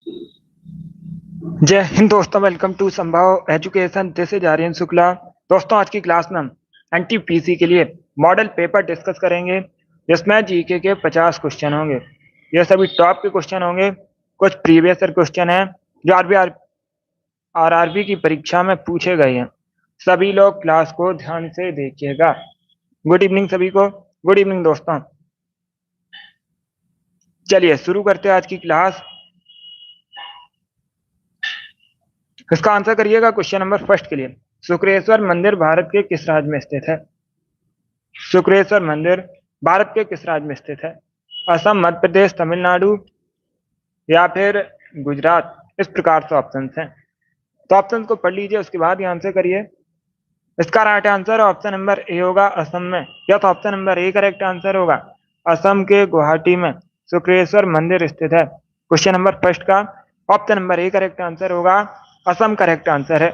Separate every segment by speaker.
Speaker 1: जय हिंद दोस्तों, welcome to Sambhav education. This is Aryan Shukla. दोस्तों, आज की क्लास में हम एनटीपीसी के लिए मॉडल पेपर डिस्कस करेंगे, जिसमें जीके के 50 क्वेश्चन होंगे। ये सभी टॉप के क्वेश्चन होंगे। कुछ प्रीवियस ईयर क्वेश्चन हैं जो आरआरबी की परीक्षा में पूछे गए हैं। सभी लोग क्लास को ध्यान से देखिएगा। गुड इवनिंग सभी को। गुड इवनिंग दोस्तों। चलिए शुरू करते हैं आज की क्लास। इसका आंसर करिएगा क्वेश्चन नंबर फर्स्ट के लिए। शुक्रेश्वर मंदिर भारत के किस राज्य में स्थित है? शुक्रेश्वर मंदिर भारत के किस राज्य में स्थित है? असम, मध्य प्रदेश, तमिलनाडु या फिर गुजरात? इस प्रकार से ऑप्शन हैं, तो ऑप्शन को पढ़ लीजिए, उसके बाद ही आंसर करिए। इसका right answer option number A होगा, असम में। या तो option number A correct answer होगा। असम के गुवाहाटी में शुक्रेश्वर मंदिर स्थित है। क्वेश्चन नंबर फर्स्ट का option number A correct answer होगा, असम करेक्ट आंसर है।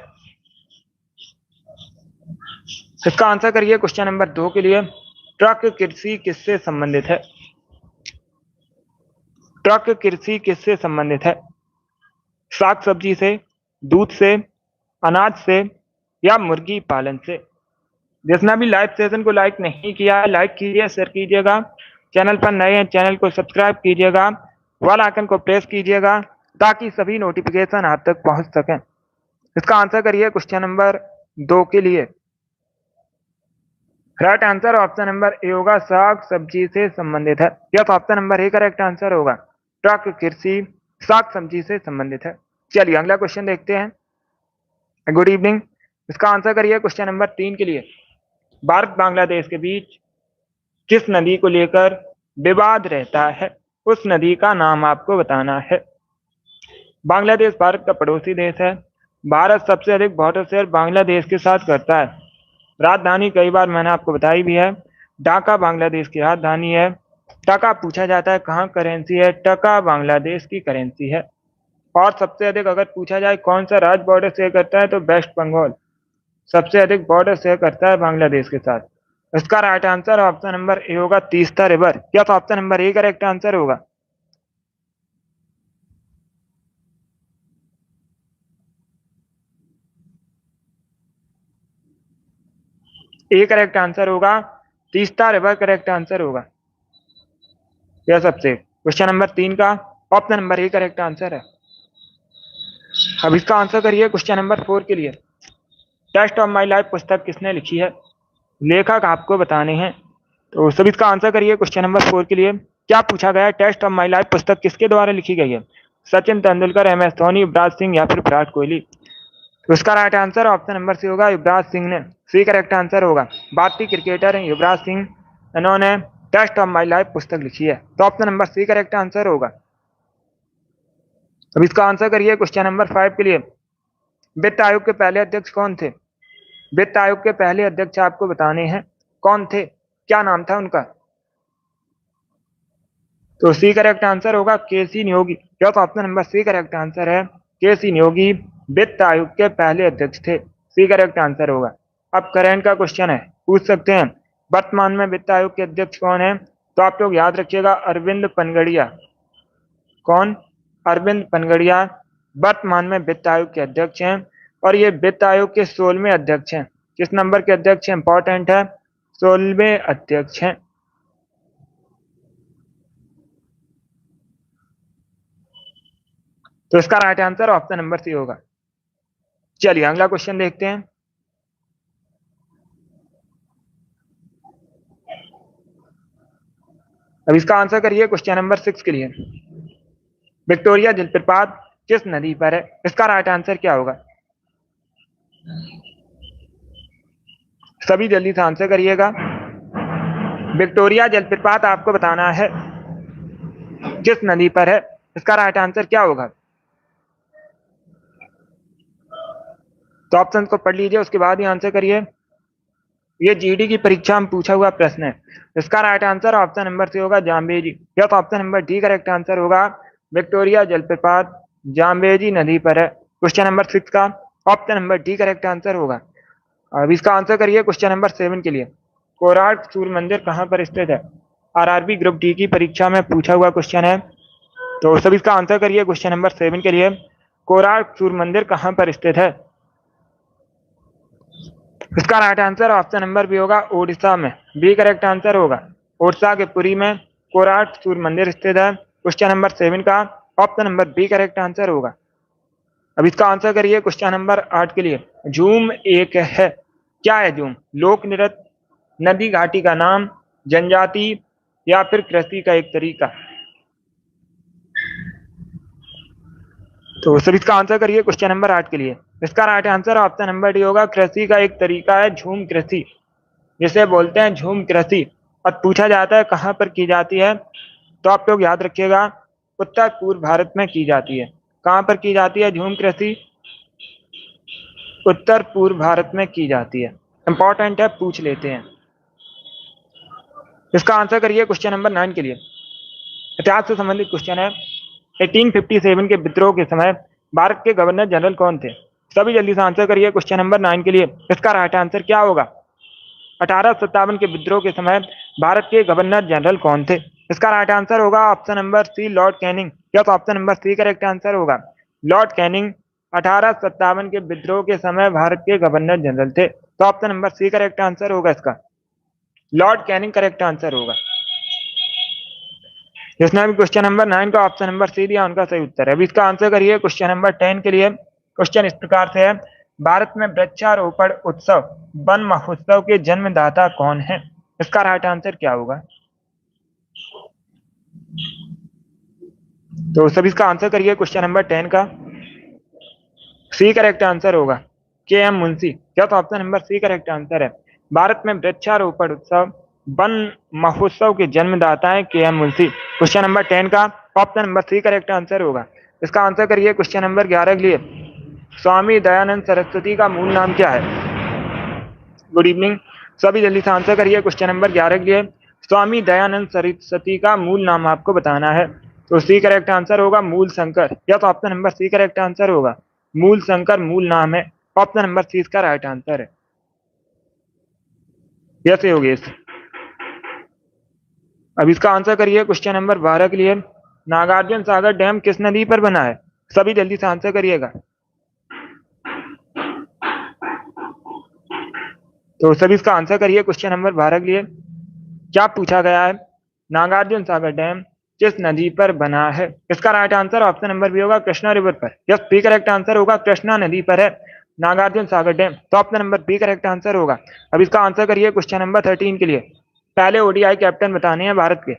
Speaker 1: इसका आंसर करिए क्वेश्चन नंबर 2 के लिए। ट्रक कृषि किससे संबंधित है? ट्रक कृषि किससे संबंधित है? साग सब्जी से, दूध से, अनाज से या मुर्गी पालन से? जिसने भी लाइव सेशन को लाइक नहीं किया है, लाइक कीजिए, शेयर कीजिएगा। चैनल पर नए हैं, चैनल को सब्सक्राइब कीजिएगा, वाला आइकन को प्रेस कीजिएगा, ताकि सभी नोटिफिकेशन आप तक पहुंच सकें। इसका आंसर करिए क्वेश्चन नंबर 2 के लिए। Right answer option number A होगा, साग सब्जी से संबंधित है। Yes, option number A correct answer होगा, ट्रक कृषि साग सब्जी से संबंधित है। चलिए अगला क्वेश्चन देखते हैं। Good evening. इसका आंसर करिए क्वेश्चन नंबर 3 के लिए। भारत बांग्लादेश के बीच किस नदी को लेकर विवाद रहता है? उस नदी का नाम आपको बताना है। बांग्लादेश भारत का पड़ोसी देश है। भारत सबसे अधिक बॉर्डर शेयर बांग्लादेश के साथ करता है। राजधानी कई बार मैंने आपको बताई भी है, ढाका बांग्लादेश की राजधानी है। टका पूछा जाता है कहाँ करेंसी है, टका बांग्लादेश की करेंसी है। और सबसे अधिक अगर पूछा जाए कौन सा राज्य बॉर्डर शेयर करता है, तो वेस्ट बंगाल सबसे अधिक बॉर्डर शेयर करता है बांग्लादेश के साथ। इसका right answer option number A होगा, तीस्ता रिवर। क्या तो option number A correct answer होगा? ए करेक्ट आंसर होगा, तीस्ता रिवर करेक्ट आंसर होगा। यह सबसे क्वेश्चन नंबर 3 का option number A correct answer है। अब इसका आंसर करिए क्वेश्चन नंबर 4 के लिए। टेस्ट ऑफ माई लाइफ पुस्तक किसने लिखी है? लेखक आपको बताने हैं, तो सभी इसका आंसर करिए क्वेश्चन नंबर 4 के लिए। क्या पूछा गया है? टेस्ट ऑफ माई लाइफ पुस्तक किसके द्वारा लिखी गई है? सचिन तेंदुलकर, एम एस धोनी, युवराज सिंह या फिर विराट कोहली? तो इसका right answer option number C होगा, युवराज सिंह ने। सी करेक्ट आंसर होगा। भारतीय क्रिकेटर हैं युवराज सिंह, इन्होंने टेस्ट ऑफ माई लाइफ पुस्तक लिखी है, तो option number C correct answer होगा। अब इसका आंसर करिए क्वेश्चन नंबर 5 के लिए। वित्त आयोग के पहले अध्यक्ष कौन थे? वित्त आयोग के पहले अध्यक्ष आपको बताने हैं कौन थे, क्या नाम था उनका? तो सी करेक्ट आंसर होगा, के सी नियोगी। क्या तो option number C correct answer है, के सी नियोगी वित्त आयोग के पहले अध्यक्ष थे। सी करेक्ट आंसर होगा। अब करंट का क्वेश्चन है, पूछ सकते हैं वर्तमान में वित्त आयोग के अध्यक्ष कौन है? तो आप लोग याद रखिएगा, अरविंद पनगड़िया। कौन? अरविंद पनगड़िया वर्तमान में वित्त आयोग के अध्यक्ष हैं, और ये वित्त आयोग के 16वें अध्यक्ष हैं। किस नंबर के अध्यक्ष हैं? इंपॉर्टेंट है, 16वें अध्यक्ष हैं। तो इसका right answer option number C होगा। चलिए अगला क्वेश्चन देखते हैं। अब इसका आंसर करिए क्वेश्चन नंबर 6 के लिए। विक्टोरिया जलप्रपात किस नदी पर है? इसका राइट आंसर क्या होगा? सभी जल्दी से आंसर करिएगा। विक्टोरिया जलप्रपात आपको बताना है किस नदी पर है, इसका राइट आंसर क्या होगा? तो ऑप्शन को पढ़ लीजिए, उसके बाद ही आंसर करिए। ये जीडी की परीक्षा में पूछा हुआ प्रश्न है। इसका right answer option number C होगा, जाम्बेजी। या तो option number D correct answer होगा, विक्टोरिया जलप्रपात जाम्बेजी नदी पर है। क्वेश्चन नंबर 6 का option number D correct answer होगा। अब इसका आंसर करिए क्वेश्चन नंबर 7 के लिए। कोणार्क सूर्य मंदिर कहाँ पर स्थित है? आरआरबी ग्रुप डी की परीक्षा में पूछा हुआ क्वेश्चन है। तो सभी इसका आंसर करिए क्वेश्चन नंबर 7 के लिए। कोणार्क सूर्य मंदिर कहां पर स्थित है? इसका right answer option number B होगा, ओडिशा में। बी करेक्ट आंसर होगा। ओडिशा के पुरी में कोणार्क सूर्य मंदिर स्थित है। क्वेश्चन नंबर 7 का option number B correct answer होगा। अब इसका आंसर करिए क्वेश्चन नंबर 8 के लिए। झूम एक है, क्या है झूम? लोक नृत्य, नदी घाटी का नाम, जनजाति या फिर कृषि का एक तरीका। तो सर इसका आंसर करिए क्वेश्चन नंबर 8 के लिए। इसका right answer option number D होगा, कृषि का एक तरीका है झूम कृषि, जिसे बोलते हैं झूम कृषि। और पूछा जाता है कहाँ पर की जाती है, तो आप लोग याद रखिएगा उत्तर पूर्व भारत में की जाती है। कहाँ पर की जाती है झूम कृषि? उत्तर पूर्व भारत में की जाती है। इंपॉर्टेंट है, पूछ लेते हैं। इसका आंसर करिए क्वेश्चन नंबर 9 के लिए। इतिहास से संबंधित क्वेश्चन है। 1857 के विद्रोह के समय भारत के गवर्नर जनरल कौन थे? सभी जल्दी से आंसर करिए क्वेश्चन नंबर 9 के लिए। इसका राइट आंसर क्या होगा? 1857 के विद्रोह के समय भारत के गवर्नर जनरल कौन थे? इसका राइट आंसर होगा option number C, Lord Canning. Yes, option number C correct answer होगा। लॉर्ड कैनिंग 1857 के विद्रोह के समय भारत के गवर्नर जनरल थे। तो option number C correct answer होगा इसका। लॉर्ड कैनिंग करेक्ट आंसर होगा। जिसने भी क्वेश्चन नंबर 9 का ऑप्शन नंबर सी दिया उनका सही उत्तर है। अभी इसका आंसर करिए क्वेश्चन नंबर 10 के लिए। क्वेश्चन इस प्रकार से है, भारत में वृक्षारोपण उत्सव वन महोत्सव के जन्मदाता कौन है? इसका राइट आंसर क्या होगा? तो सभी इसका आंसर करिए क्वेश्चन नंबर 10 का। सी करेक्ट आंसर होगा, के एम मुंशी। क्या तो option number C correct answer है। भारत में वृक्षारोपण उत्सव वन महोत्सव के जन्मदाता है के एम मुंशी। क्वेश्चन नंबर 10 का option number C correct answer होगा। इसका आंसर करिए क्वेश्चन नंबर 11 के लिए। स्वामी दयानंद सरस्वती का मूल नाम क्या है? गुड इवनिंग, सभी जल्दी से आंसर करिए क्वेश्चन नंबर 11 के लिए। स्वामी दयानंद सरस्वती का मूल नाम आपको बताना है। तो सी करेक्ट आंसर होगा मूल शंकर। या तो option number C correct answer होगा। मूल शंकर मूल नाम है। ऑप्शन नंबर सी इसका राइट आंसर है। यस योगेश। अब इसका आंसर करिए क्वेश्चन नंबर 12 के लिए। नागार्जुन सागर डैम किस नदी पर बना है? सभी जल्दी से आंसर करिएगा। तो सभी इसका आंसर करिए क्वेश्चन नंबर 12 के लिए। क्या पूछा गया है? नागार्जुन सागर डैम किस नदी पर बना है? इसका right answer option number B होगा, कृष्णा रिवर पर। यस, बी करेक्ट आंसर होगा, कृष्णा नदी पर है नागार्जुन सागर डैम। तो option number B correct answer होगा। अब इसका आंसर करिए क्वेश्चन नंबर 13 के लिए। पहले ओडीआई कैप्टन बताने हैं भारत के।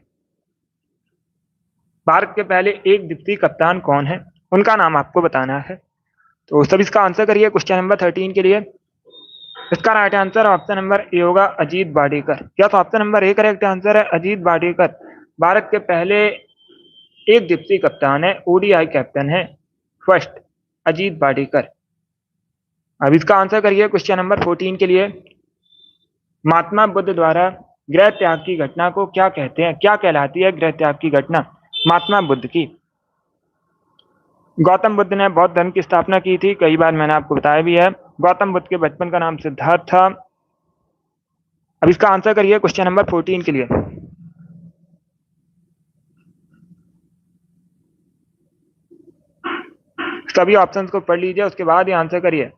Speaker 1: भारत के पहले एक दिवसीय कप्तान कौन है, उनका नाम आपको बताना है। तो सभी इसका आंसर करिए क्वेश्चन नंबर 13 के लिए। इसका right answer option number A होगा, अजीत वाडेकर। क्या तो option number A correct answer है, अजीत वाडेकर भारत के पहले एक दिवसीय कप्तान है, ओडीआई कैप्टन है फर्स्ट, अजीत वाडेकर। अब इसका आंसर करिए क्वेश्चन नंबर 14 के लिए। महात्मा बुद्ध द्वारा गृह त्याग की घटना को क्या कहते हैं? क्या कहलाती है गृह त्याग की घटना महात्मा बुद्ध की? गौतम बुद्ध ने बौद्ध धर्म की स्थापना की थी, कई बार मैंने आपको बताया भी है। गौतम बुद्ध के बचपन का नाम सिद्धार्थ था। अब इसका आंसर करिए क्वेश्चन नंबर 14 के लिए। सभी ऑप्शंस को पढ़ लीजिए, उसके बाद ही आंसर करिए।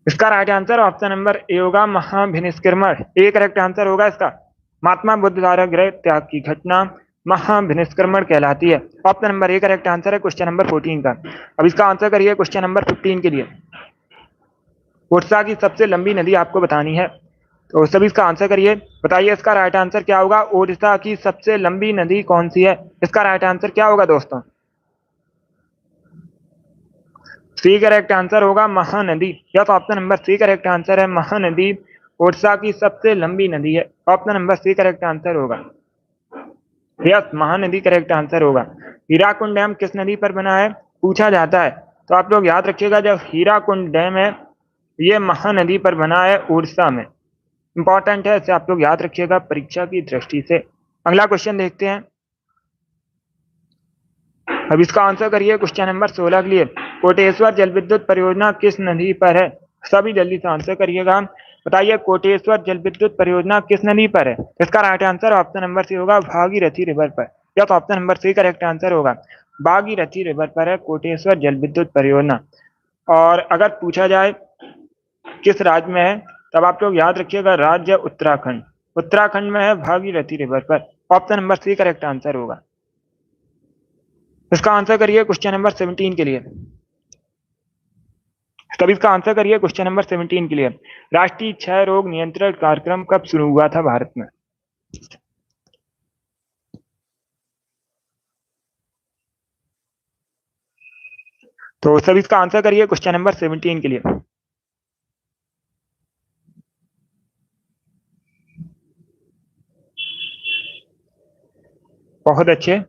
Speaker 1: इसका right answer option number A होगा, महाभिनिष्क्रमण। ए करेक्ट आंसर होगा इसका। महात्मा बुद्ध द्वारा गृह त्याग की घटना महाभिनिष्क्रमण कहलाती है। Option number A correct answer है क्वेश्चन नंबर 14 का। अब इसका आंसर करिए क्वेश्चन नंबर 15 के लिए। ओडिशा की सबसे लंबी नदी आपको बतानी है, तो सभी इसका आंसर करिए। बताइए इसका राइट आंसर क्या होगा? ओडिशा की सबसे लंबी नदी कौन सी है? इसका राइट आंसर क्या होगा दोस्तों? सी करेक्ट आंसर होगा, महानदी। या तो option number C correct answer है, महानदी ओडिशा की सबसे लंबी नदी है। Option number C correct answer होगा। यस, महानदी करेक्ट आंसर होगा। हीराकुंड डैम किस नदी पर बना है पूछा जाता है, तो आप लोग याद रखिएगा जब हीराकुंड डैम है ये महानदी पर बना है उड़ीसा में। इंपॉर्टेंट है, इसे आप लोग याद रखिएगा परीक्षा की दृष्टि से। अगला क्वेश्चन देखते हैं। अब इसका आंसर करिए क्वेश्चन नंबर 16 के लिए। कोटेश्वर जल विद्युत परियोजना किस नदी पर है? सभी जल्दी से आंसर करिएगा। बताइए कोटेश्वर जल विद्युत परियोजना किस नदी पर है? इसका right answer option number C होगा भागीरथी रिवर पर। या तो option number C correct answer होगा, भागीरथी रिवर पर है कोटेश्वर जल विद्युत परियोजना। और अगर पूछा जाए किस राज्य में है, तब आप लोग याद रखिएगा राज्य उत्तराखंड। उत्तराखंड में है भागीरथी रिवर पर। Option number C correct answer होगा। इसका आंसर करिए क्वेश्चन नंबर 17 के लिए। तब इसका आंसर करिए क्वेश्चन नंबर 17 के लिए। राष्ट्रीय क्षय रोग नियंत्रण कार्यक्रम कब शुरू हुआ था भारत में? तो सभी इसका आंसर करिए क्वेश्चन नंबर 17 के लिए। बहुत अच्छे।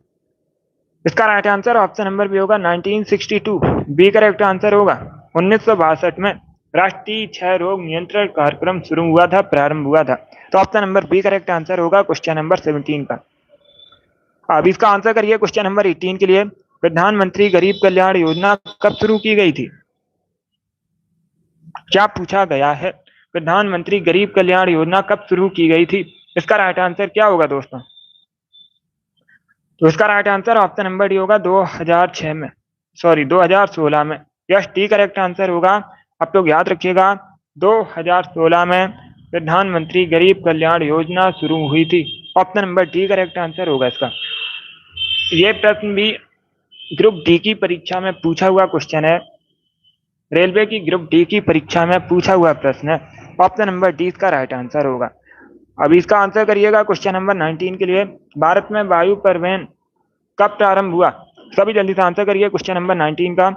Speaker 1: इसका right answer option number B होगा 1962। बी करेक्ट आंसर होगा। 1962 में राष्ट्रीय क्षय रोग नियंत्रण कार्यक्रम शुरू हुआ था, प्रारंभ हुआ था। तो option number B correct answer होगा क्वेश्चन नंबर 17 का। अब इसका आंसर करिए क्वेश्चन नंबर 18 के लिए। प्रधानमंत्री गरीब कल्याण योजना कब शुरू की गई थी? क्या पूछा गया है? प्रधानमंत्री गरीब कल्याण योजना कब शुरू की गई थी? इसका राइट आंसर क्या होगा दोस्तों? तो इसका right answer option number D होगा 2006 में, सॉरी 2016 में। यस, टी करेक्ट आंसर होगा। आप लोग याद रखिएगा 2016 में प्रधानमंत्री गरीब कल्याण योजना शुरू हुई थी। Option number D correct answer होगा इसका। ये प्रश्न भी ग्रुप डी की परीक्षा में पूछा हुआ क्वेश्चन है। रेलवे की ग्रुप डी की परीक्षा में पूछा हुआ प्रश्न है। ऑप्शन नंबर डी इसका राइट आंसर होगा। अभी इसका आंसर करिएगा क्वेश्चन नंबर 19 के लिए। भारत में वायु परिवहन कब प्रारंभ हुआ? सभी जल्दी से आंसर करिए क्वेश्चन नंबर 19 का।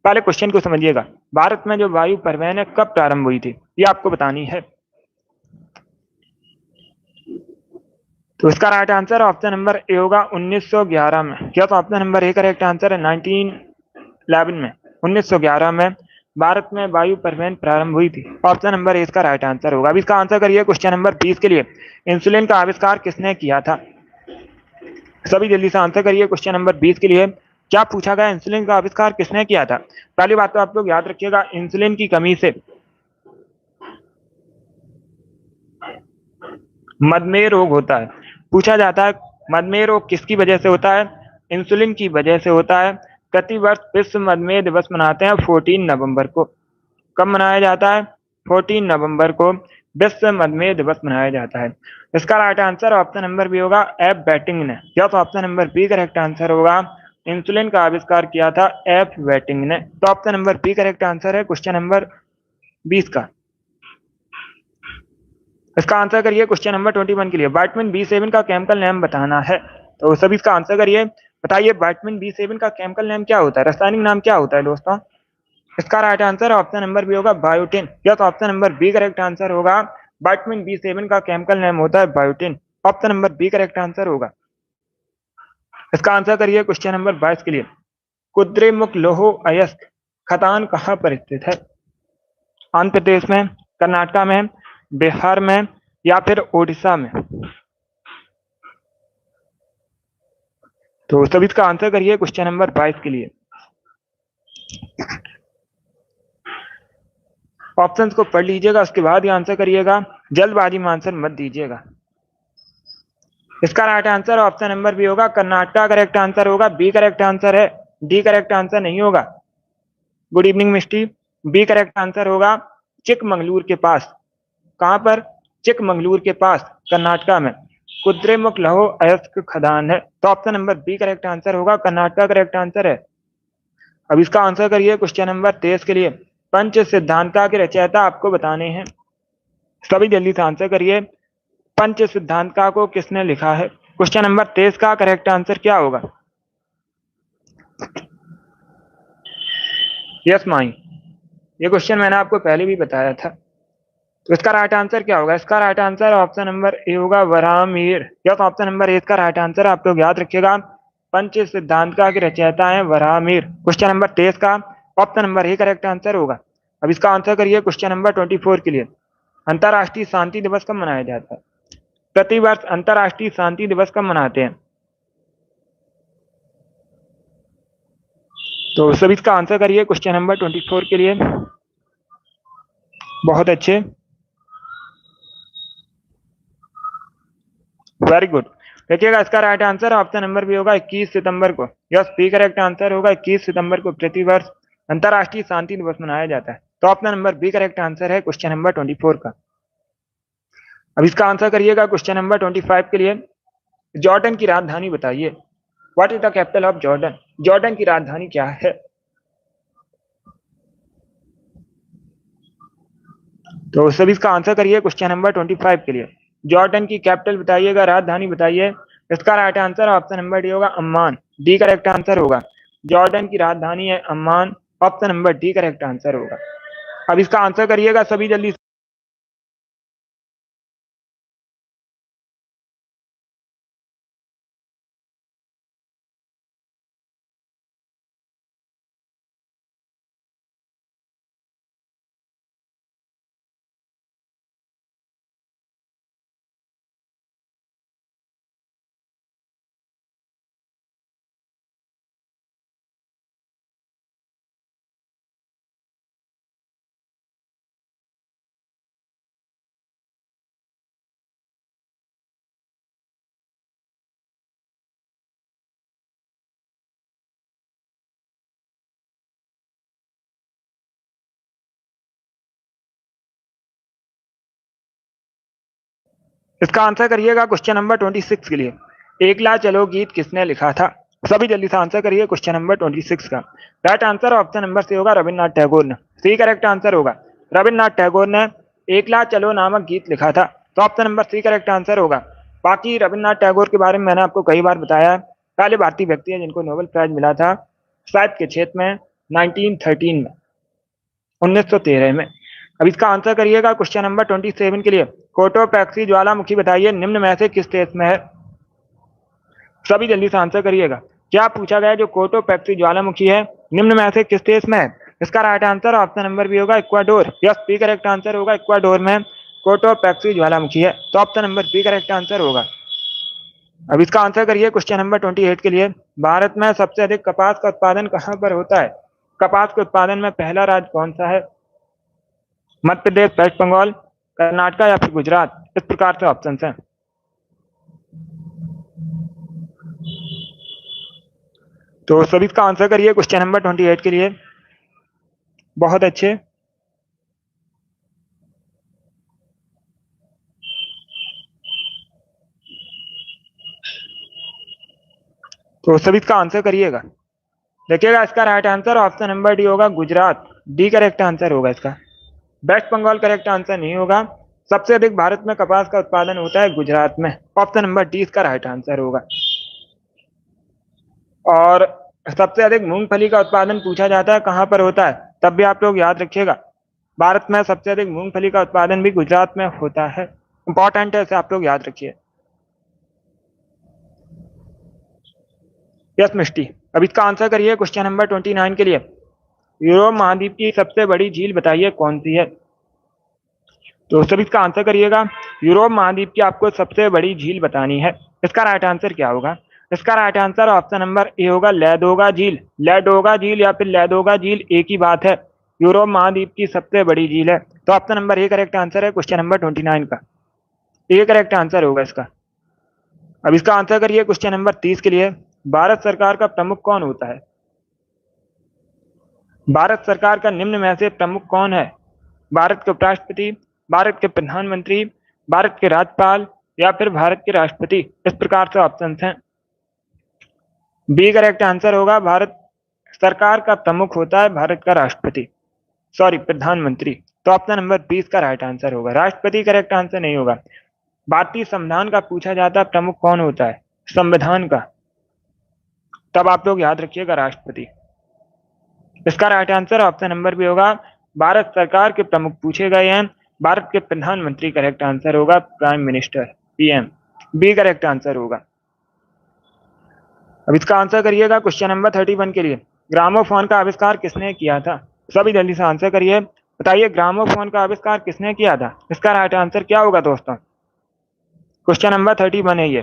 Speaker 1: पहले क्वेश्चन को समझिएगा, भारत में जो वायु परिवहन है कब प्रारंभ हुई थी, ये आपको बतानी है। तो इसका right answer option number A होगा 1911 में। क्या तो option number A correct answer है 1911 में। 1911 में भारत में वायु परिवहन प्रारंभ हुई थी। ऑप्शन नंबर ए इसका राइट आंसर होगा। अब इसका आंसर करिए क्वेश्चन नंबर 20 के लिए। इंसुलिन का आविष्कार किसने किया था? सभी जल्दी से आंसर करिए क्वेश्चन नंबर 20 के लिए। क्या पूछा गया, इंसुलिन का आविष्कार किसने किया था? पहली बात तो आप लोग याद रखिएगा, इंसुलिन की कमी से मधुमेह रोग होता है। पूछा जाता है मधुमेह रोग किसकी वजह से होता है? इंसुलिन की वजह से होता है। प्रतिवर्ष विश्व मधुमेह दिवस मनाते हैं 14 नवंबर को। कब मनाया जाता है? 14 नवंबर को विश्व मधुमेह दिवस मनाया जाता है। इसका right answer option number B होगा एफ बैटिंग ने। या तो option number B correct answer होगा। इंसुलिन का आविष्कार किया था एफ बैटिंग ने। तो option number B correct answer है क्वेश्चन नंबर 20 का। इसका आंसर करिए क्वेश्चन नंबर 21 के लिए। विटामिन B7 का केमिकल नेम बताना है। तो सभी इसका आंसर करिए। बताइए विटामिन B7 का केमिकल नेम क्या होता है, रासायनिक नाम क्या होता है दोस्तों? इसका right answer option number B होगा बायोटिन। या तो option number B correct answer होगा। विटामिन B7 का केमिकल नेम होता है biotin. Option number B correct answer होगा। इसका आंसर करिए क्वेश्चन नंबर 22 के लिए। कुद्रेमुख लौह अयस्क खदान कहाँ पर स्थित है? आंध्र प्रदेश में, कर्नाटक में, बिहार में या फिर ओडिशा में? तो सभी इसका आंसर करिए क्वेश्चन नंबर 22 के लिए। ऑप्शंस को पढ़ लीजिएगा, उसके बाद ही आंसर करिएगा। जल्दबाजी में आंसर मत दीजिएगा। इसका right answer option number B होगा कर्नाटक करेक्ट आंसर होगा। बी करेक्ट आंसर है, डी करेक्ट आंसर नहीं होगा। Good evening Misty. B correct answer होगा चिकमंगलूर के पास। कहां पर? चिकमंगलूर के पास, कर्नाटक में कुद्रेमुख लौह अयस्क खदान है। तो option number B correct answer होगा, कर्नाटक करेक्ट आंसर है। अब इसका आंसर करिए क्वेश्चन नंबर 23 के लिए। पंच सिद्धांता के रचयिता आपको बताने हैं। सभी जल्दी से आंसर करिए। पंच सिद्धांता को किसने लिखा है? क्वेश्चन नंबर 23 का करेक्ट आंसर क्या होगा? यस माई, ये क्वेश्चन मैंने आपको पहले भी बताया था। तो इसका राइट आंसर क्या होगा? इसका right answer option number A होगा Varahamihira. Yes, option number A इसका राइट आंसर। आप लोग याद रखिएगा पंच सिद्धांता के रचयिता है वराहमिहिर। क्वेश्चन नंबर 23 का option number A correct answer होगा। अब इसका आंसर करिए क्वेश्चन नंबर 24 के लिए। अंतर्राष्ट्रीय शांति दिवस कब मनाया जाता है? प्रतिवर्ष अंतर्राष्ट्रीय शांति दिवस कब मनाते हैं? तो सभी इसका आंसर करिए क्वेश्चन नंबर 24 के लिए। बहुत अच्छे। Very good. देखिएगा इसका right answer option number B होगा 21 सितंबर को। यस, बी करेक्ट आंसर होगा 21 सितंबर को प्रतिवर्ष अंतरराष्ट्रीय शांति दिवस मनाया जाता है। तो option number B correct answer है क्वेश्चन नंबर 24 का। अब इसका आंसर करिएगा क्वेश्चन नंबर 25 के लिए। जॉर्डन की राजधानी बताइए। What is the capital of Jordan? Jordan की राजधानी क्या है? तो सभी इसका आंसर करिए क्वेश्चन नंबर 25 के लिए। जॉर्डन की कैपिटल बताइएगा, राजधानी बताइए। इसका right answer option number D होगा अम्मान। डी करेक्ट आंसर होगा। जॉर्डन की राजधानी है Amman. Option number D correct answer होगा। अब इसका आंसर करिएगा सभी जल्दी। इसका आंसर करिएगा क्वेश्चन नंबर 26 के लिए। एकला चलो गीत किसने लिखा था? सभी जल्दी से आंसर करिए क्वेश्चन नंबर 26 का। Right answer option number C होगा रविन्द्रनाथ टैगोर ने। सी करेक्ट आंसर होगा। रविन्द्रनाथ टैगोर ने एकला चलो नामक गीत लिखा था। तो option number C correct answer होगा। बाकी रविन्द्रनाथ टैगोर के बारे में मैंने आपको कई बार बताया है। पहले भारतीय व्यक्ति है जिनको नोबेल प्राइज मिला था साहित्य के क्षेत्र में 1913 में, 1913 में। अब इसका आंसर करिएगा क्वेश्चन नंबर 27 के लिए। कोटोपैक्सी ज्वालामुखी बताइए निम्न में से किस देश में है? सभी जल्दी से आंसर करिएगा। क्या पूछा गया जो कोटोपैक्सी ज्वालामुखी है निम्न में से किस देश में है? इसका right answer option number B होगा Ecuador. Yes, B correct answer होगा। इक्वाडोर में कोटोपैक्सी ज्वालामुखी है। तो option number B correct answer होगा। अब इसका आंसर करिए क्वेश्चन नंबर 28 के लिए। भारत में सबसे अधिक कपास का उत्पादन कहाँ पर होता है? कपास के उत्पादन में पहला राज्य कौन सा है? मध्य प्रदेश, वेस्ट बंगाल, कर्नाटका या फिर गुजरात? इस प्रकार से ऑप्शन हैं। तो सभी इसका आंसर करिए क्वेश्चन नंबर 28 के लिए। बहुत अच्छे। तो सभी इसका आंसर करिएगा। देखिएगा इसका right answer option number D होगा गुजरात। डी करेक्ट आंसर होगा इसका। वेस्ट बंगाल करेक्ट आंसर नहीं होगा। सबसे अधिक भारत में कपास का उत्पादन होता है गुजरात में। ऑप्शन नंबर डी इसका राइट आंसर होगा। और सबसे अधिक मूंगफली का उत्पादन पूछा जाता है कहां पर होता है, तब भी आप लोग याद रखिएगा। भारत में सबसे अधिक मूंगफली का उत्पादन भी गुजरात में होता है। इंपॉर्टेंट है, इसे आप लोग याद रखिए। यस मिष्टी। अब इसका आंसर करिए क्वेश्चन नंबर 29 के लिए। यूरोप महाद्वीप की सबसे बड़ी झील बताइए कौन सी है? तो सभी इसका आंसर करिएगा। यूरोप महाद्वीप की आपको सबसे बड़ी झील बतानी है। इसका राइट आंसर क्या होगा? इसका right answer option number A होगा लैडोगा झील। लैडोगा झील या फिर लैडोगा झील एक ही बात है। यूरोप महाद्वीप की सबसे बड़ी झील है। तो option number A correct answer है क्वेश्चन नंबर 29 का। ए करेक्ट आंसर होगा इसका। अब इसका आंसर करिए क्वेश्चन नंबर 30 के लिए। भारत सरकार का प्रमुख कौन होता है? भारत सरकार का निम्न में से प्रमुख कौन है? भारत के उपराष्ट्रपति, भारत के प्रधानमंत्री, भारत के राज्यपाल या फिर भारत के राष्ट्रपति? इस प्रकार से ऑप्शन हैं। बी करेक्ट आंसर होगा। भारत सरकार का प्रमुख होता है भारत का राष्ट्रपति, सॉरी प्रधानमंत्री। तो ऑप्शन नंबर 20 का राइट आंसर होगा। राष्ट्रपति करेक्ट आंसर नहीं होगा। भारतीय संविधान का पूछा जाता है प्रमुख कौन होता है, संविधान का, तब आप लोग याद रखिएगा राष्ट्रपति। इसका राइट आंसर ऑप्शन नंबर भी होगा। भारत सरकार के प्रमुख पूछे गए हैं, भारत के प्रधानमंत्री करेक्ट आंसर होगा, prime minister, PM. B correct answer होगा। अब इसका आंसर करिएगा क्वेश्चन नंबर 31 के लिए। ग्रामोफोन का आविष्कार किसने किया था? सभी जल्दी से आंसर करिए। बताइए ग्रामोफोन का आविष्कार किसने किया था? इसका राइट आंसर क्या होगा दोस्तों? क्वेश्चन नंबर 31 है ये।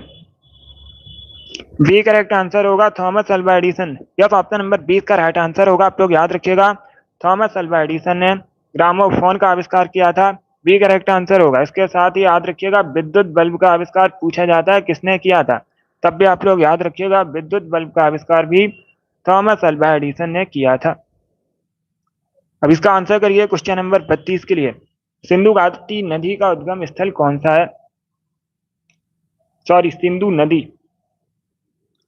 Speaker 1: बी करेक्ट आंसर होगा Thomas Alva Edison. Yes, option number 20 का राइट आंसर होगा। आप लोग याद रखिएगा, थॉमस अल्वा एडिसन ने ग्रामोफोन का आविष्कार किया था। बी करेक्ट आंसर होगा। इसके साथ ही याद रखिएगा विद्युत बल्ब का आविष्कार पूछा जाता है किसने किया था, तब भी आप लोग याद रखिएगा विद्युत बल्ब का आविष्कार भी थॉमस अल्वा एडिसन ने किया था। अब इसका आंसर करिए क्वेश्चन नंबर 32 के लिए। सिंधु घाटी नदी का उद्गम स्थल कौन सा है? सॉरी, सिंधु नदी,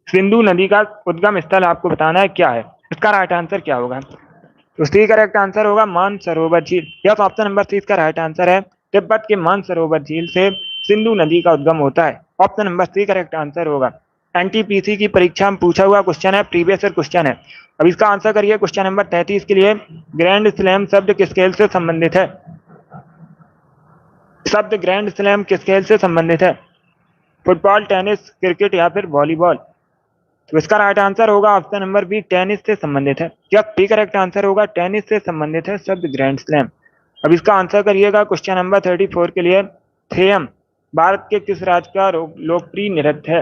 Speaker 1: सिंधु नदी का उद्गम स्थल आपको बताना है क्या है। इसका राइट आंसर क्या होगा? तो सी करेक्ट आंसर होगा मानसरोवर झील। यस, ऑप्शन नंबर सी इसका राइट आंसर है। तिब्बत के मानसरोवर झील से सिंधु नदी का उद्गम होता है। Option number C correct answer होगा। एनटीपीसी की परीक्षा में पूछा हुआ क्वेश्चन है, प्रीवियस ईयर क्वेश्चन है। अब इसका आंसर करिए क्वेश्चन नंबर 33 के लिए। ग्रैंड स्लैम शब्द किस खेल से संबंधित है? शब्द ग्रैंड स्लैम किस खेल से संबंधित है? फुटबॉल, टेनिस, क्रिकेट या फिर वॉलीबॉल? तो इसका राइट आंसर होगा ऑप्शन नंबर बी, टेनिस से संबंधित है। क्या बी करेक्ट आंसर होगा, टेनिस से संबंधित है शब्द ग्रैंड स्लैम। अब इसका आंसर करिएगा क्वेश्चन नंबर 34 के लिए। थेयम भारत के किस राज्य का लोकप्रिय नृत्य है?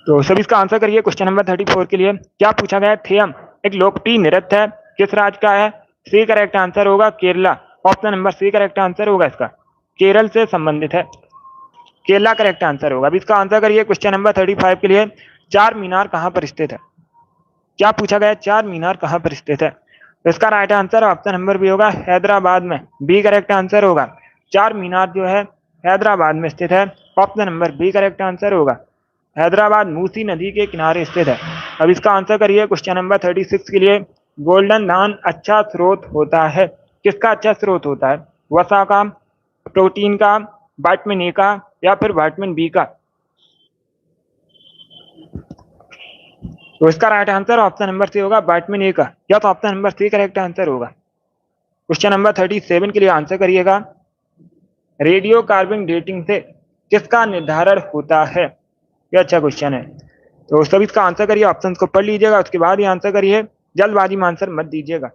Speaker 1: तो सभी इसका आंसर करिए क्वेश्चन नंबर 34 के लिए। क्या पूछा गया है? थेयम एक लोकप्रिय नृत्य है, किस राज्य का है? सी करेक्ट आंसर होगा Kerala. Option number C correct answer होगा इसका, केरल से संबंधित है, केरला करेक्ट आंसर होगा। अब इसका आंसर करिए क्वेश्चन नंबर 35 के लिए। चार मीनार कहाँ पर स्थित है? क्या पूछा गया? चार मीनार कहाँ पर स्थित है? तो इसका right answer option number B होगा, हैदराबाद में। बी करेक्ट आंसर होगा। चार मीनार जो है हैदराबाद में स्थित है। Option number B correct answer होगा। हैदराबाद मूसी नदी के किनारे स्थित है। अब इसका आंसर करिए क्वेश्चन नंबर 36 के लिए। गोल्डन धान अच्छा स्रोत होता है, किसका अच्छा स्रोत होता है? वसा का, प्रोटीन का, विटामिन ए का या फिर विटामिन बी का? तो इसका right answer option number C होगा, विटामिन ए का। या तो option number C correct answer होगा। क्वेश्चन नंबर 37 के लिए आंसर करिएगा। रेडियो कार्बन डेटिंग से किसका निर्धारण होता है? ये अच्छा क्वेश्चन है, तो सभी इसका आंसर करिए। ऑप्शन को पढ़ लीजिएगा, उसके बाद ही आंसर करिए, जल्दबाजी में आंसर मत दीजिएगा।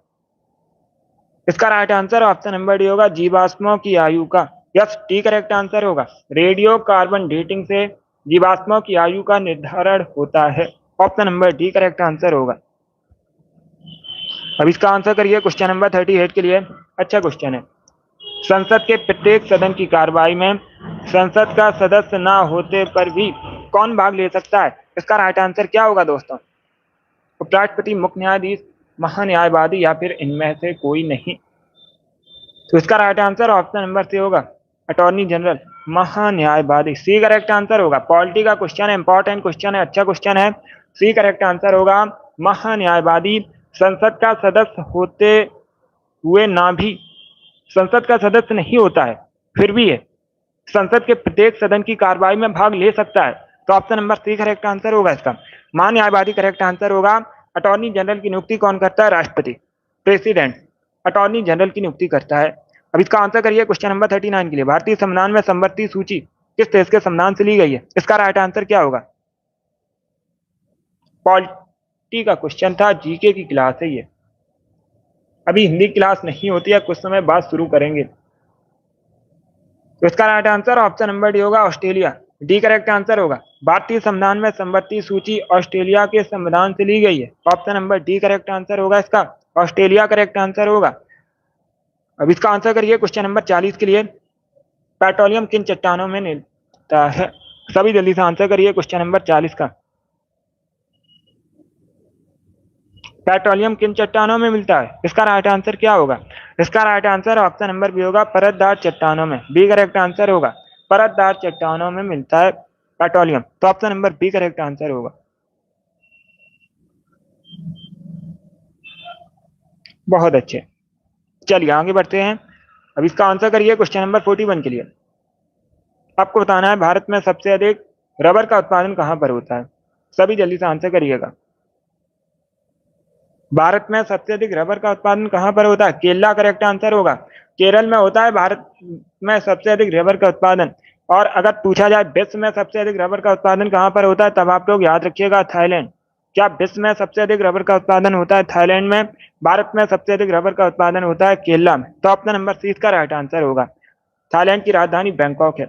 Speaker 1: इसका right answer option number D होगा, जीवाश्मों की आयु का। यस, टी करेक्ट आंसर होगा। रेडियो कार्बन डेटिंग से जीवाश्मों की आयु का निर्धारण होता है। Option number D correct answer होगा। अब इसका आंसर करिए क्वेश्चन नंबर 38 के लिए। अच्छा क्वेश्चन है। संसद के प्रत्येक सदन की कार्रवाई में संसद का सदस्य ना होते पर भी कौन भाग ले सकता है? इसका राइट आंसर क्या होगा दोस्तों? उपराष्ट्रपति, मुख्य न्यायाधीश, महान्यायवादी या फिर इनमें से कोई नहीं? तो इसका right answer option number C होगा, अटॉर्नी जनरल, महान्यायवादी। सी करेक्ट आंसर होगा। पॉलिटी का क्वेश्चन है, इंपॉर्टेंट क्वेश्चन है, अच्छा क्वेश्चन है। सी करेक्ट आंसर होगा, महान्यायवादी। संसद का सदस्य होते हुए ना भी, संसद का सदस्य नहीं होता है फिर भी ये संसद के प्रत्येक सदन की कार्रवाई में भाग ले सकता है। तो option number C correct answer होगा इसका, महान्यायवादी करेक्ट आंसर होगा। अटॉर्नी जनरल की नियुक्ति कौन करता है? राष्ट्रपति, प्रेसिडेंट अटॉर्नी जनरल की नियुक्ति करता है। अब इसका आंसर करिए क्वेश्चन नंबर 39 के लिए। भारतीय संविधान में संवृत्ति सूची किस देश के संविधान से ली गई है? इसका राइट आंसर क्या होगा? पॉलिटी का क्वेश्चन था, जीके की क्लास है ये, अभी हिंदी क्लास नहीं होती है, कुछ समय बाद शुरू करेंगे। तो इसका right answer option number D होगा, ऑस्ट्रेलिया। डी करेक्ट आंसर होगा। भारतीय संविधान में संवृत्ति सूची ऑस्ट्रेलिया के संविधान से ली गई है। Option number D correct answer होगा इसका, ऑस्ट्रेलिया करेक्ट आंसर होगा। अब इसका आंसर करिए क्वेश्चन नंबर 40 के लिए। पेट्रोलियम किन चट्टानों में मिलता है? सभी जल्दी से आंसर करिए क्वेश्चन नंबर 40 का। पेट्रोलियम किन चट्टानों में मिलता है? इसका राइट आंसर क्या होगा? इसका right answer option number B होगा, परतदार चट्टानों में। बी करेक्ट आंसर होगा। परतदार चट्टानों में मिलता है पेट्रोलियम। तो option number B correct answer होगा। बहुत अच्छे, चलिए आगे बढ़ते हैं। अब इसका आंसर करिए क्वेश्चन नंबर 41 के लिए। आपको बताना है भारत में सबसे अधिक रबर का उत्पादन कहां पर होता है? सभी जल्दी से आंसर करिएगा। भारत में सबसे अधिक रबर का उत्पादन कहां पर होता है? केरला करेक्ट आंसर होगा। केरल में होता है भारत में सबसे अधिक रबर का उत्पादन। और अगर पूछा जाए विश्व में सबसे अधिक रबर का उत्पादन कहां पर होता है, तब आप लोग याद रखिएगा थाईलैंड। क्या विश्व में सबसे अधिक रबर का उत्पादन होता है थाईलैंड में? भारत में सबसे अधिक रबर का उत्पादन होता है केरला में। तो ऑप्शन नंबर सी इसका राइट आंसर होगा। थाईलैंड की राजधानी बैंकॉक है।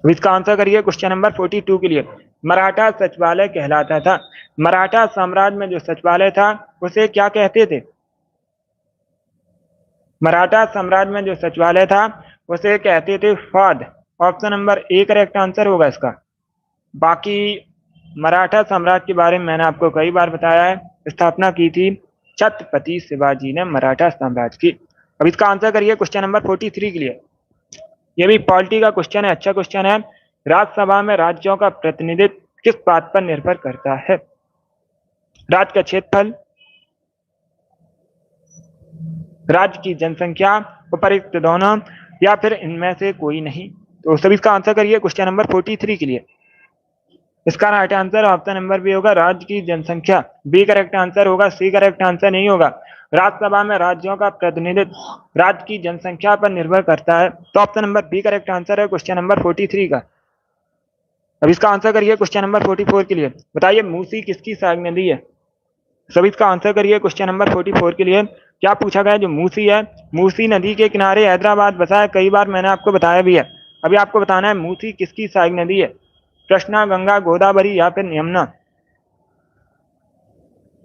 Speaker 1: इसका आंसर करिए क्वेश्चन नंबर 42 के लिए। मराठा सचिवालय कहलाता था। मराठा साम्राज्य में जो सचिवालय था उसे क्या कहते थे? मराठा साम्राज्य में जो सचिवालय था उसे कहते थे फौज। Option number A correct answer होगा इसका। बाकी मराठा साम्राज्य के बारे में मैंने आपको कई बार बताया है, स्थापना की थी छत्रपति शिवाजी ने मराठा साम्राज्य की। अब इसका आंसर करिए क्वेश्चन नंबर 43 के लिए। ये भी पॉलिटी का क्वेश्चन है, अच्छा क्वेश्चन है। राज्यसभा में राज्यों का प्रतिनिधित्व किस बात पर निर्भर करता है? राज्य का क्षेत्रफल, राज्य की जनसंख्या, उपर्युक्त दोनों, या फिर इनमें से कोई नहीं। तो सभी इसका आंसर करिए क्वेश्चन नंबर 43 के लिए। इसका right answer option number B होगा, राज्य की जनसंख्या। बी करेक्ट आंसर होगा, सी करेक्ट आंसर नहीं होगा। राज्यसभा में राज्यों का प्रतिनिधित्व राज्य की जनसंख्या पर निर्भर करता है, तो option number B correct answer है क्वेश्चन नंबर 43 का। अब इसका आंसर करिए क्वेश्चन नंबर 44 के लिए। बताइए मूसी किसकी सहायक नदी है? सभी इसका आंसर करिए क्वेश्चन नंबर 44 के लिए। क्या पूछा गया? जो मूसी है, मूसी नदी के किनारे हैदराबाद बसा है, कई बार मैंने आपको बताया भी है। अभी आपको बताना है मूसी किसकी सहायक नदी है, कृष्णा, गंगा, गोदावरी या फिर यमुना।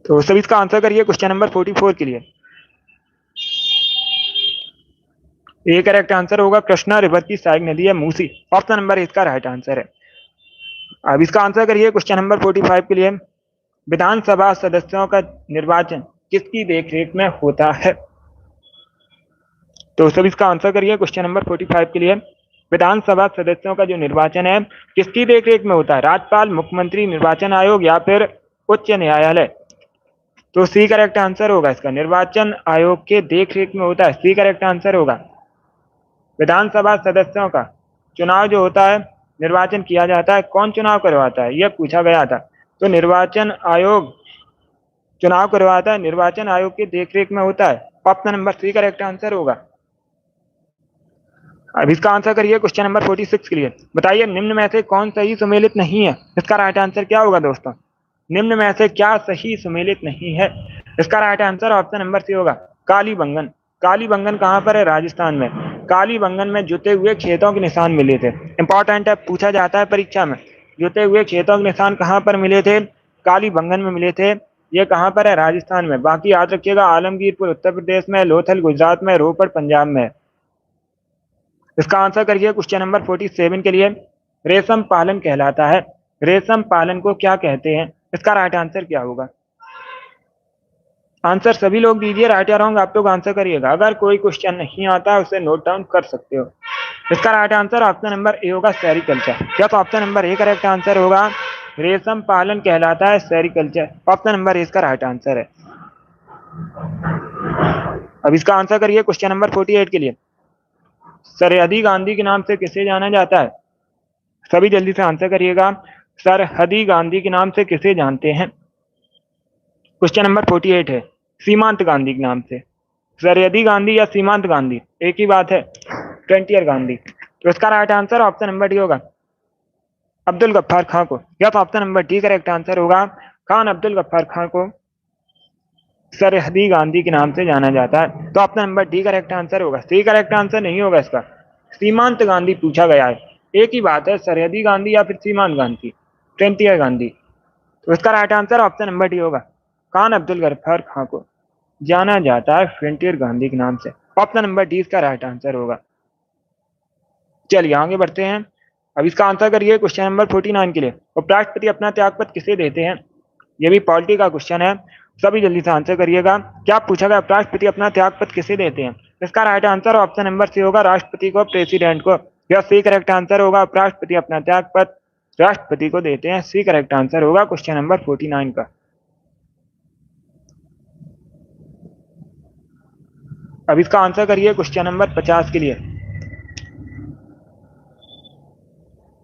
Speaker 1: तो सभी इसका आंसर करिए क्वेश्चन नंबर 44 के लिए। ए करेक्ट आंसर होगा, कृष्णा रिवर की सहायक नदी है मूसी। ऑप्शन नंबर इसका राइट आंसर है। अब इसका आंसर करिए क्वेश्चन नंबर 45 के लिए। विधानसभा सदस्यों का निर्वाचन किसकी देखरेख में होता है? तो सभी इसका आंसर करिए क्वेश्चन नंबर 45 के लिए। विधानसभा सदस्यों का जो निर्वाचन है किसकी देखरेख में होता है? राज्यपाल, मुख्यमंत्री, निर्वाचन आयोग या फिर उच्च न्यायालय। तो सी करेक्ट आंसर होगा इसका, निर्वाचन आयोग के देखरेख में होता है, सी करेक्ट आंसर होगा। विधानसभा सदस्यों का चुनाव जो होता है, निर्वाचन किया जाता है, कौन चुनाव करवाता है यह पूछा गया था। तो निर्वाचन आयोग चुनाव करवाता है, निर्वाचन आयोग की देखरेख में होता है। Option number C correct answer होगा। अब इसका आंसर करिए क्वेश्चन नंबर 46 के लिए। बताइए निम्न में से कौन सही सुमेलित नहीं है? इसका राइट आंसर क्या होगा दोस्तों? निम्न में से क्या सही सुमेलित नहीं है? इसका right answer option number C होगा, कालीबंगन। कालीबंगन कहां पर है? राजस्थान में। कालीबंगन में जुते हुए खेतों के निशान मिले थे। इंपॉर्टेंट है, पूछा जाता है परीक्षा में। जुते हुए खेतों के निशान कहां पर मिले थे? कालीबंगन में मिले थे। ये कहां पर है? राजस्थान में। बाकी याद रखिएगा, आलमगीरपुर उत्तर प्रदेश में, लोथल गुजरात में, रोपड़ पंजाब में। इसका आंसर करिए क्वेश्चन नंबर 47 के लिए। रेशम पालन कहलाता है, रेशम पालन को क्या कहते हैं? इसका राइट आंसर क्या होगा? आंसर सभी लोग दीजिए, राइट या रॉन्ग आप लोग आंसर करिएगा। अगर कोई क्वेश्चन नहीं आता उसे नोट डाउन कर सकते हो। इसका right answer option number A होगा, सेरिकल्चर। क्या? तो option number A correct answer होगा, रेशम पालन कहलाता है सेरिकल्चर। ऑप्शन नंबर ए इसका राइट आंसर है। अब इसका आंसर करिए क्वेश्चन नंबर 48 के लिए। सरहदी गांधी के नाम से किसे जाना जाता है? सभी जल्दी से आंसर करिएगा। सरहदी गांधी के नाम से किसे जानते हैं? क्वेश्चन नंबर 48 है, सीमांत गांधी के नाम से। सरहदी गांधी या सीमांत गांधी एक ही बात है, फ्रंटियर गांधी। तो इसका right answer option number D होगा, अब्दुल गफ्फार खान को। या तो option number D correct answer होगा, खान अब्दुल गफ्फार खान को सरहदी गांधी के नाम से जाना जाता है। तो option number D correct answer होगा, सी करेक्ट आंसर नहीं होगा इसका। सीमांत गांधी पूछा गया है, एक ही बात है, सरहदी गांधी या फिर सीमांत गांधी, फ्रंटियर गांधी। तो इसका right answer option number D होगा, खान अब्दुल गफ्फार खान को जाना जाता है फ्रंटियर गांधी के नाम से। ऑप्शन नंबर डी इसका राइट आंसर होगा। चलिए आगे बढ़ते हैं। अब इसका आंसर करिए क्वेश्चन नंबर 49 के लिए। उपराष्ट्रपति अपना त्यागपत्र किसे देते हैं? यह भी पॉलिटी का क्वेश्चन है, सभी जल्दी से आंसर करिएगा। क्या पूछा गया? उपराष्ट्रपति अपना त्यागपत्र किसे देते हैं? इसका right answer option number C होगा, राष्ट्रपति को, प्रेसिडेंट को। यह सी करेक्ट आंसर होगा, उपराष्ट्रपति अपना त्यागपत्र राष्ट्रपति को देते हैं, सी करेक्ट आंसर होगा क्वेश्चन नंबर 49 का। अब इसका आंसर करिए क्वेश्चन नंबर 50 के लिए।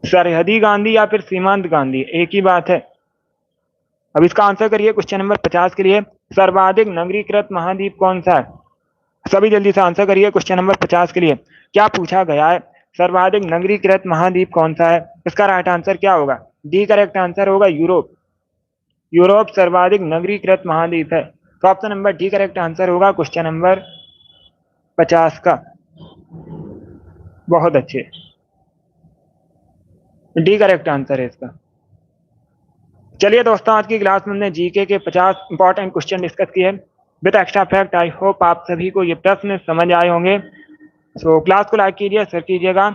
Speaker 1: सरहदी गांधी या फिर सीमांत गांधी एक ही बात है। अब इसका आंसर करिए क्वेश्चन नंबर 50 के लिए। सर्वाधिक नगरीकृत महाद्वीप कौन सा है? सभी जल्दी से आंसर करिए क्वेश्चन नंबर 50 के लिए। क्या पूछा गया है? सर्वाधिक नगरीकृत महाद्वीप कौन सा है? इसका राइट आंसर क्या होगा? डी करेक्ट आंसर होगा, यूरोप। यूरोप सर्वाधिक नगरीकृत महाद्वीप है। तो option number D correct answer होगा क्वेश्चन नंबर 50 का। बहुत अच्छे, डी करेक्ट आंसर है इसका। चलिए दोस्तों, आज की क्लास में हमने जीके के 50 इंपॉर्टेंट क्वेश्चन डिस्कस किए। With extra fact. I hope आप सभी को ये प्रश्न समझ आए होंगे। सो क्लास को लाइक कीजिए, शेयर कीजिएगा,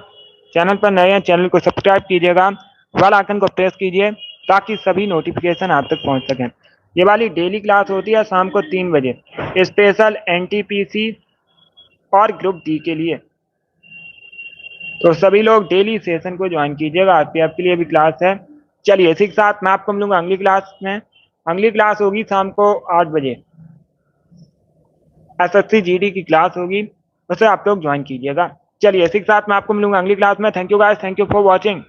Speaker 1: चैनल पर नए हैं चैनल को सब्सक्राइब कीजिएगा, बेल आइकन को प्रेस कीजिए ताकि सभी नोटिफिकेशन आप तक पहुंच सकें। ये वाली डेली क्लास होती है शाम को 3 बजे, स्पेशल एनटीपीसी और ग्रुप डी के लिए। तो सभी लोग डेली सेशन को ज्वाइन कीजिएगा, आरपीएफ के लिए भी क्लास है। चलिए इसी के साथ मैं आपको मिलूंगा अगली क्लास में। अगली क्लास होगी शाम को 8 बजे, एसएससी जीडी की क्लास होगी, उसे आप लोग ज्वाइन कीजिएगा। चलिए इसी के साथ मैं आपको मिलूंगा अगली क्लास में। Thank you guys, thank you for watching.